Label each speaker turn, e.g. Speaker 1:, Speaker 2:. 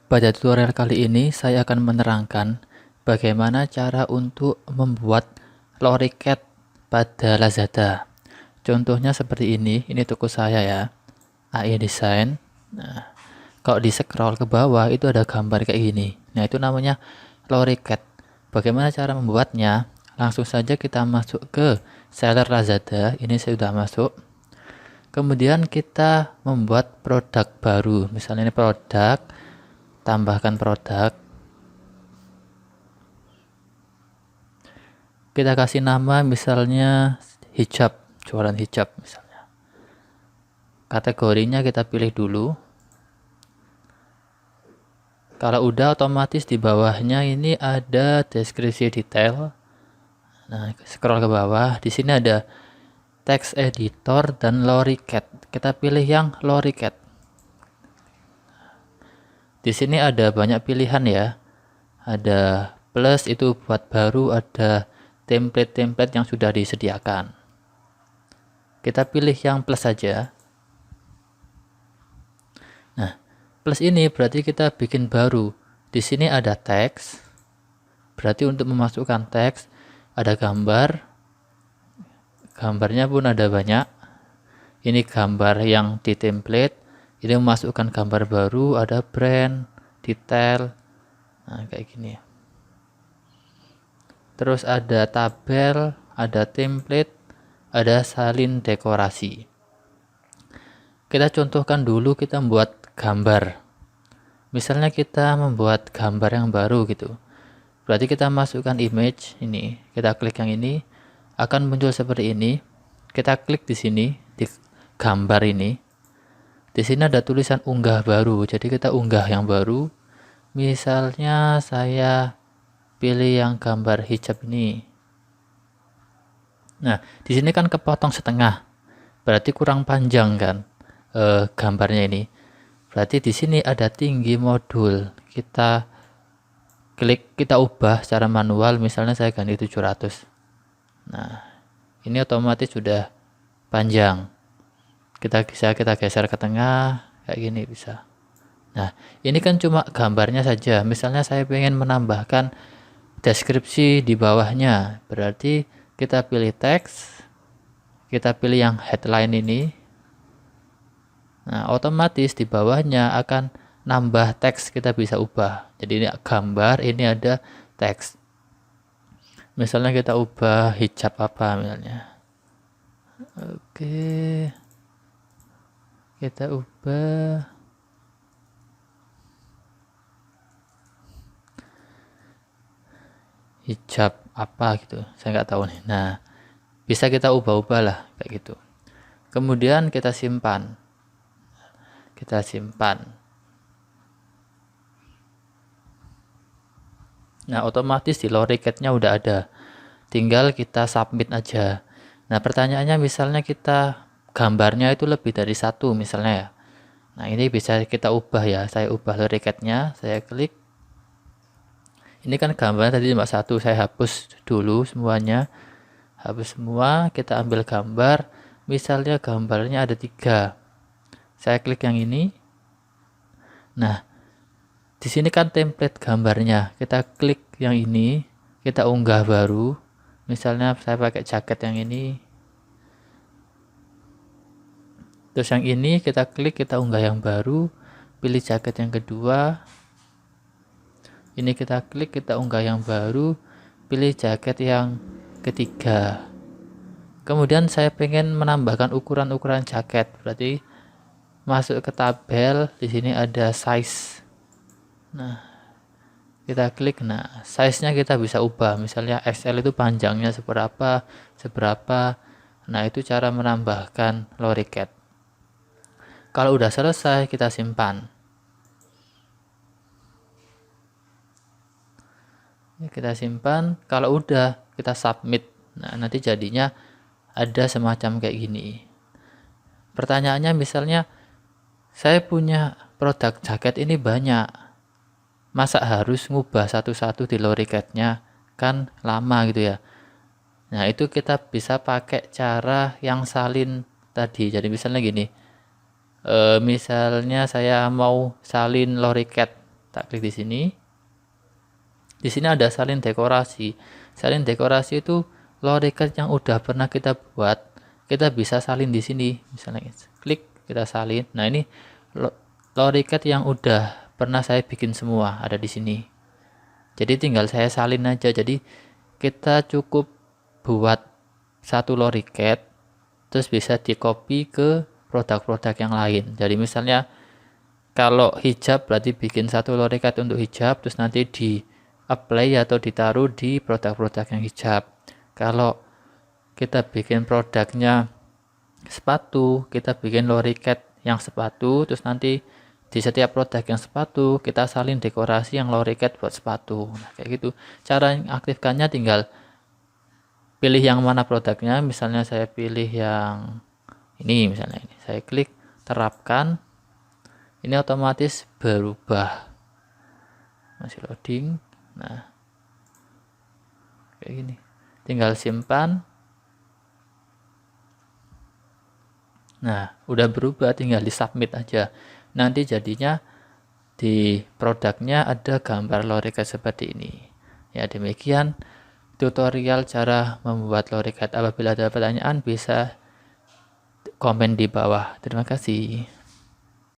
Speaker 1: Pada tutorial kali ini saya akan menerangkan bagaimana cara untuk membuat loricat pada Lazada. Contohnya seperti ini toko saya ya, AI Design. Nah, kalau di scroll ke bawah itu ada gambar kayak gini. Nah, itu namanya loricat. Bagaimana cara membuatnya? Langsung saja kita masuk ke seller Lazada. Ini saya sudah masuk. Kemudian kita membuat produk baru. Misalnya ini produk, tambahkan produk. Kita kasih nama misalnya hijab, jualan hijab misalnya. Kategorinya kita pilih dulu. Kalau udah, otomatis di bawahnya ini ada deskripsi detail. Nah, scroll ke bawah, di sini ada text editor dan loricat. Kita pilih yang loricat. Di sini ada banyak pilihan ya. Ada plus itu buat baru, ada template-template yang sudah disediakan. Kita pilih yang plus saja. Nah, plus ini berarti kita bikin baru. Di sini ada teks. Berarti untuk memasukkan teks ada gambar. Gambarnya pun ada banyak. Ini gambar yang di template. Ini memasukkan gambar baru, ada brand, detail. Nah, kayak gini. Terus ada tabel, ada template, ada salin dekorasi. Kita contohkan dulu, kita membuat gambar. Misalnya kita membuat gambar yang baru gitu. Berarti kita masukkan image ini, kita klik yang ini, akan muncul seperti ini. Kita klik di sini di gambar ini. Di sini ada tulisan unggah baru. Jadi kita unggah yang baru. Misalnya saya pilih yang gambar hijab ini. Nah, di sini kan kepotong setengah. Berarti kurang panjang kan gambarnya ini. Berarti di sini ada tinggi modul. Kita klik, kita ubah secara manual, misalnya saya ganti 700. Nah, ini otomatis sudah panjang. Kita geser ke tengah, kayak gini bisa. Nah, ini kan cuma gambarnya saja. Misalnya saya pengen menambahkan deskripsi di bawahnya. Berarti kita pilih teks, kita pilih yang headline ini. Nah, otomatis di bawahnya akan nambah teks, kita bisa ubah. Jadi ini gambar, ini ada teks. Misalnya kita ubah hijab apa misalnya. Oke. Kita ubah hijab apa gitu. Saya nggak tahu nih. Nah, bisa kita ubah-ubah lah kayak gitu. Kemudian kita simpan. Kita simpan. Nah, otomatis di loricatnya udah ada. Tinggal kita submit aja. Nah, pertanyaannya misalnya kita gambarnya itu lebih dari satu misalnya ya. Nah, ini bisa kita ubah ya. Saya ubah loricatnya, saya klik. Ini kan gambarnya tadi cuma satu, saya hapus dulu semuanya. Hapus semua, kita ambil gambar. Misalnya gambarnya ada 3. Saya klik yang ini. Nah, di sini kan template gambarnya. Kita klik yang ini, kita unggah baru. Misalnya saya pakai jaket yang ini. Terus yang ini kita klik, kita unggah yang baru. Pilih jaket yang kedua. Ini kita klik, kita unggah yang baru. Pilih jaket yang ketiga. Kemudian saya pengen menambahkan ukuran-ukuran jaket. Berarti masuk ke tabel, di sini ada size. Nah, kita klik. Nah, size-nya kita bisa ubah. Misalnya XL itu panjangnya seberapa. Nah, itu cara menambahkan loricat. Kalau udah selesai, kita simpan. Ini kita simpan. Kalau udah, kita submit. Nah, nanti jadinya ada semacam kayak gini. Pertanyaannya misalnya, saya punya produk jaket ini banyak. Masa harus ngubah satu-satu di loricatnya? Kan lama gitu ya. Nah, itu kita bisa pakai cara yang salin tadi. Jadi misalnya gini. Misalnya saya mau salin loricat Tak klik di sini. Di sini ada salin dekorasi. Salin dekorasi itu loriket yang udah pernah kita buat, kita bisa salin di sini. Misalnya klik, kita salin. Nah, ini loriket yang udah pernah saya bikin semua ada di sini. Jadi tinggal saya salin aja. Jadi kita cukup buat satu loriket, terus bisa di copy ke produk-produk yang lain. Jadi misalnya kalau hijab berarti bikin satu loriket untuk hijab, terus nanti di apply atau ditaruh di produk-produk yang hijab. Kalau kita bikin produknya sepatu, kita bikin loriket yang sepatu, terus nanti di setiap produk yang sepatu kita salin dekorasi yang loriket buat sepatu. Nah, kayak gitu. Cara aktifkannya tinggal pilih yang mana produknya. Misalnya saya pilih yang ini, misalnya ini. Saya klik terapkan. Ini otomatis berubah. Masih loading. Nah, kayak gini. Tinggal simpan. Nah, udah berubah, tinggal di submit aja. Nanti jadinya di produknya ada gambar loriket seperti ini. Ya, demikian tutorial cara membuat loriket. Apabila ada pertanyaan bisa komen di bawah. Terima kasih.